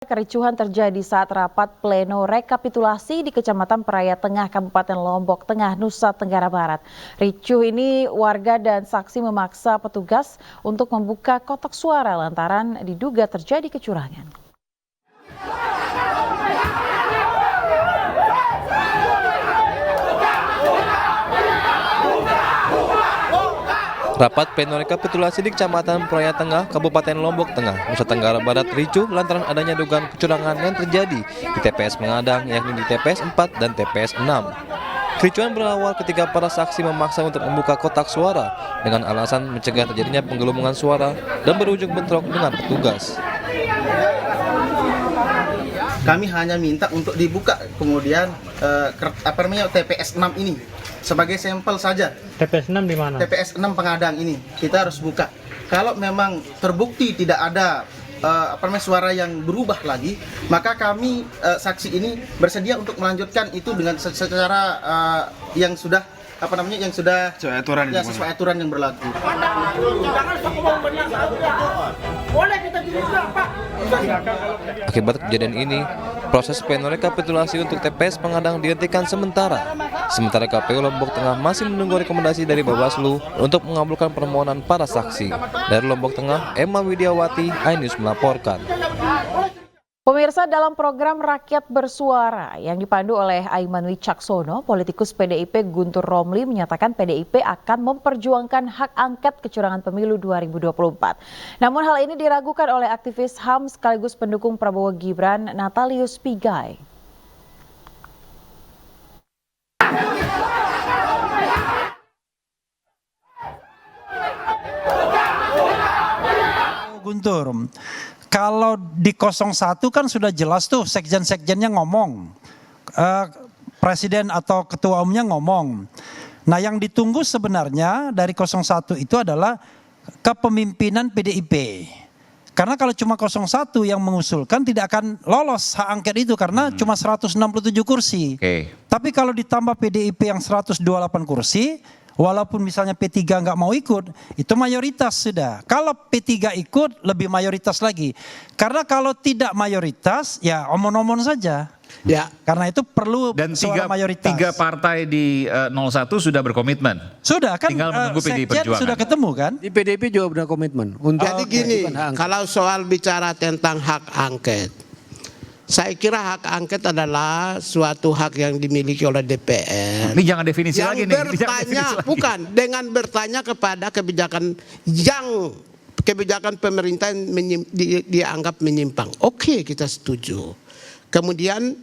Kericuhan terjadi saat rapat pleno rekapitulasi di Kecamatan Peraya Tengah, Kabupaten Lombok Tengah, Nusa Tenggara Barat. Ricuh ini warga dan saksi memaksa petugas untuk membuka kotak suara lantaran diduga terjadi kecurangan. Rapat pleno rekapitulasi di Kecamatan Peraya Tengah, Kabupaten Lombok Tengah, Nusa Tenggara Barat ricuh lantaran adanya dugaan kecurangan yang terjadi di TPS Mengadang, yakni di TPS 4 dan TPS 6. Kericuhan berawal ketika para saksi memaksa untuk membuka kotak suara dengan alasan mencegah terjadinya penggelembungan suara dan berujung bentrok dengan petugas. Kami hanya minta untuk dibuka kemudian TPS 6 ini sebagai sampel saja. TPS 6 di mana? TPS 6 Pengadang ini kita harus buka. Kalau memang terbukti tidak ada suara yang berubah lagi, maka kami saksi ini bersedia untuk melanjutkan itu dengan secara yang sudah sesuai aturan yang berlaku. Akibat kejadian ini, proses pleno rekapitulasi untuk TPS Pengadang dihentikan sementara. Sementara KPU Lombok Tengah masih menunggu rekomendasi dari Bawaslu untuk mengabulkan permohonan para saksi. Dari Lombok Tengah, Emma Widiawati, iNews melaporkan. Pemirsa, dalam program Rakyat Bersuara yang dipandu oleh Aiman Wicaksono, politikus PDIP Guntur Romli menyatakan PDIP akan memperjuangkan hak angket kecurangan pemilu 2024. Namun hal ini diragukan oleh aktivis HAM sekaligus pendukung Prabowo Gibran, Natalius Pigai. Guntur, kalau di 01 kan sudah jelas tuh sekjen-sekjennya ngomong, presiden atau ketua umumnya ngomong. Nah yang ditunggu sebenarnya dari 01 itu adalah kepemimpinan PDIP. Karena kalau cuma 01 yang mengusulkan tidak akan lolos hak angket itu karena cuma 167 kursi. Tapi kalau ditambah PDIP yang 128 kursi, walaupun misalnya P3 nggak mau ikut, itu mayoritas sudah. Kalau P3 ikut, lebih mayoritas lagi. Karena kalau tidak mayoritas, ya omon-omon saja. Ya, karena itu perlu suara mayoritas. Dan tiga partai di 01 sudah berkomitmen. Sudah kan, tinggal menunggu PDI Perjuangan. Sudah ketemu kan? Di PDIP juga sudah komitmen. Jadi gini, kalau soal bicara tentang hak angket, saya kira hak angket adalah suatu hak yang dimiliki oleh DPR. Ini jangan definisi yang lagi nih. Bertanya, bukan dengan bertanya kepada kebijakan pemerintah yang dianggap menyimpang. Oke, kita setuju. Kemudian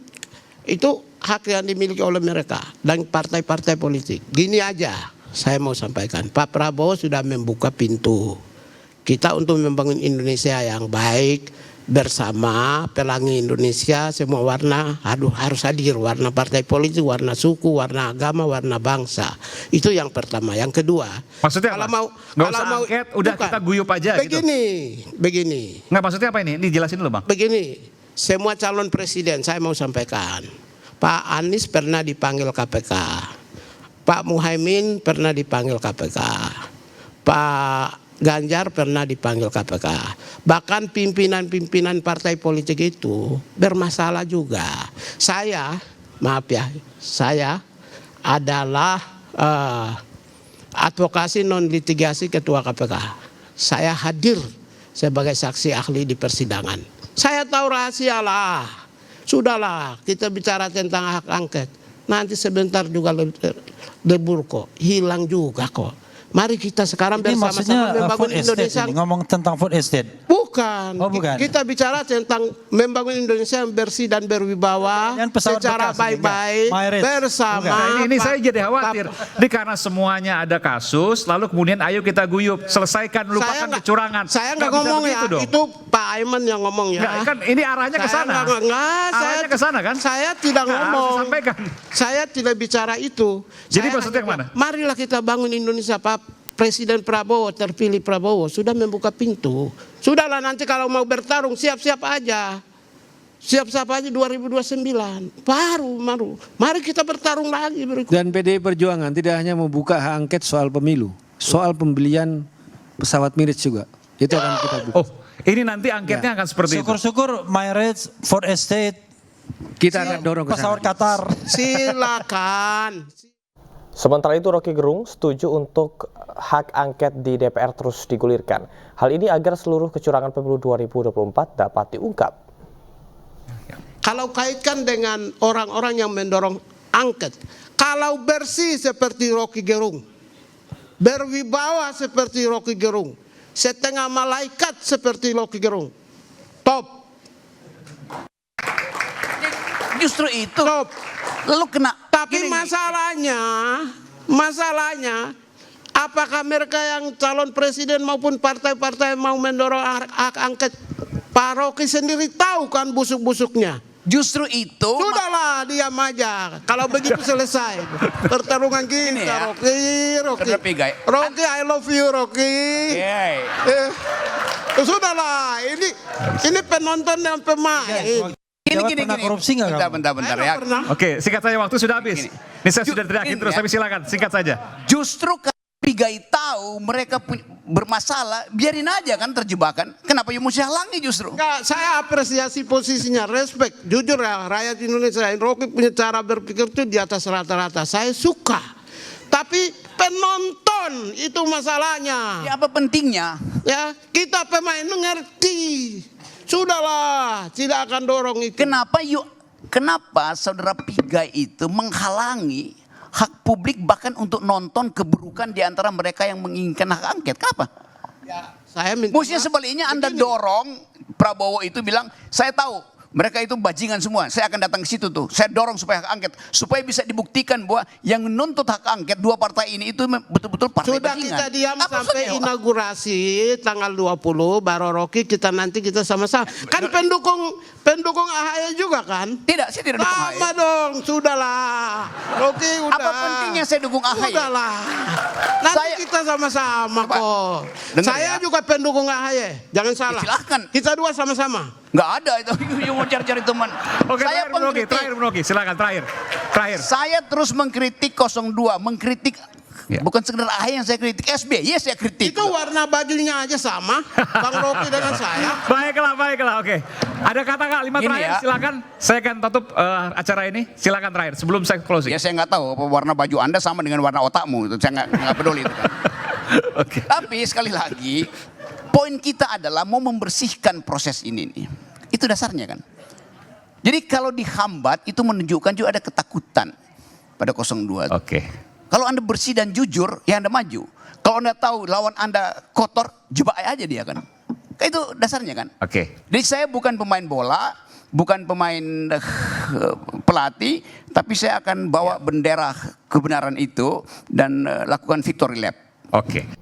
itu hak yang dimiliki oleh mereka dan partai-partai politik. Gini aja, saya mau sampaikan. Pak Prabowo sudah membuka pintu kita untuk membangun Indonesia yang baik. Bersama Pelangi Indonesia, semua warna harus hadir, warna partai politik, warna suku, warna agama, warna bangsa. Itu yang pertama. Yang kedua, maksudnya kalau mau angket, udah bukan, kita guyup aja begini. Nggak, maksudnya apa ini? Dijelasin dulu Bang. Begini, semua calon presiden saya mau sampaikan. Pak Anies pernah dipanggil KPK. Pak Muhaimin pernah dipanggil KPK. Pak Ganjar pernah dipanggil KPK. Bahkan pimpinan-pimpinan partai politik itu bermasalah juga. Saya adalah advokasi non litigasi ketua KPK. Saya hadir sebagai saksi ahli di persidangan. Saya tahu rahasia lah. Sudahlah, kita bicara tentang hak angket. Nanti sebentar juga lebur kok, hilang juga kok. Mari kita sekarang bersama-sama membangun Indonesia. Ngomong tentang food estate. Bukan. Kita bicara tentang membangun Indonesia yang bersih dan berwibawa secara baik-baik bersama. Ini saya jadi khawatir. Ini karena semuanya ada kasus, lalu kemudian ayo kita guyup, selesaikan, lupakan kecurangan. Saya nggak ngomong ya, itu Pak Aiman yang ngomong ya. Kan ini arahnya ke sana. Arahnya ke sana kan? Saya tidak ngomong. Saya tidak bicara itu. Jadi maksudnya yang mana? Marilah kita bangun Indonesia, Pak. Presiden Prabowo, terpilih Prabowo sudah membuka pintu. Sudahlah, nanti kalau mau bertarung siap-siap aja. Siap-siap aja 2029. Baru. Mari kita bertarung lagi berikut. Dan PDI Perjuangan tidak hanya membuka hak angket soal pemilu, soal pembelian pesawat Mirage juga. Itu akan kita buka. Oh, Ini nanti angketnya akan seperti itu. Syukur-syukur Emirates, Ford Estate, Kita akan dorong ke pesawat sana. Qatar. Silakan. Sementara itu Rocky Gerung setuju untuk hak angket di DPR terus digulirkan. Hal ini agar seluruh kecurangan pemilu 2024 dapat diungkap. Kalau kaitkan dengan orang-orang yang mendorong angket, kalau bersih seperti Rocky Gerung, berwibawa seperti Rocky Gerung, setengah malaikat seperti Rocky Gerung, top. Justru itu. Top. Lalu kena. Tapi gini, masalahnya, apakah mereka yang calon presiden maupun partai-partai mau mendorong hak angket? Pak Rocky sendiri tahu kan busuk-busuknya. Justru itu. Sudahlah, diam aja. Kalau begitu selesai pertarungan Ini kita, ya, Rocky. Saudara Pigai. Rocky, I love you, Rocky. Yeay. Sudahlah, ini penonton dan pemain. Jawab pernah korupsi nggak kamu? Bentar ya. Pernah. Oke, singkat saja, waktu sudah habis. Ini saya sudah teriakin Gini terus, ya. tapi silakan singkat saja. Justru kalau Pigai tahu mereka bermasalah, biarin aja kan terjebakan. Kenapa you mesti halangi justru? Enggak, saya apresiasi posisinya, respect. Jujur ya, rakyat Indonesia, Rocky punya cara berpikir itu di atas rata-rata. Saya suka. Tapi penonton itu masalahnya. Ya apa pentingnya? Ya, kita pemain mengerti. Sudahlah, tidak akan dorong itu. Kenapa saudara Pigai itu menghalangi hak publik bahkan untuk nonton keburukan di antara mereka yang menginginkan hak angket? Kenapa? Ya, saya Mestinya sebaliknya Anda dorong Prabowo itu bilang, saya tahu mereka itu bajingan semua, saya akan datang ke situ tuh. Saya dorong supaya hak angket, supaya bisa dibuktikan bahwa yang menuntut hak angket dua partai ini itu betul-betul partai Sudah bajingan. kita diam Apa sampai maksudnya? inaugurasi tanggal 20 baru Rocky kita sama-sama. Kan pendukung AHY juga kan? Tidak, saya tidak dukung Sama AHY. dong, sudahlah. Rocky udah. Apa pentingnya saya dukung AHY? Sudahlah. Nanti Saya- kita sama-sama Coba, kok. dengar Saya ya. juga pendukung AHY. Jangan salah. silahkan. Kita dua sama-sama. Nggak ada itu, you mau cari-cari teman. Oke, Saya terakhir Bung Rocky, silakan terakhir. Saya terus mengkritik 02, mengkritik Ya. bukan sekedar AHY yang saya kritik, SBY saya kritik. Itu warna bajunya aja sama. Bang Rocky dengan saya. Baiklah, oke. Ada kata kalimat Gini terakhir, ya. silakan. Saya akan tutup acara ini. Silakan terakhir, sebelum saya closing. Ya saya nggak tahu apa warna baju Anda sama dengan warna otakmu, itu saya nggak peduli itu. Oke. Tapi sekali lagi, poin kita adalah mau membersihkan proses ini nih. Itu dasarnya kan. Jadi kalau dihambat itu menunjukkan juga ada ketakutan pada 02. Oke. Kalau Anda bersih dan jujur, ya Anda maju. Kalau Anda tahu lawan Anda kotor, jebak aja dia kan. Itu dasarnya kan. Oke. Jadi saya bukan pemain bola, bukan pemain pelatih, tapi saya akan bawa bendera kebenaran itu dan lakukan victory lap. Oke.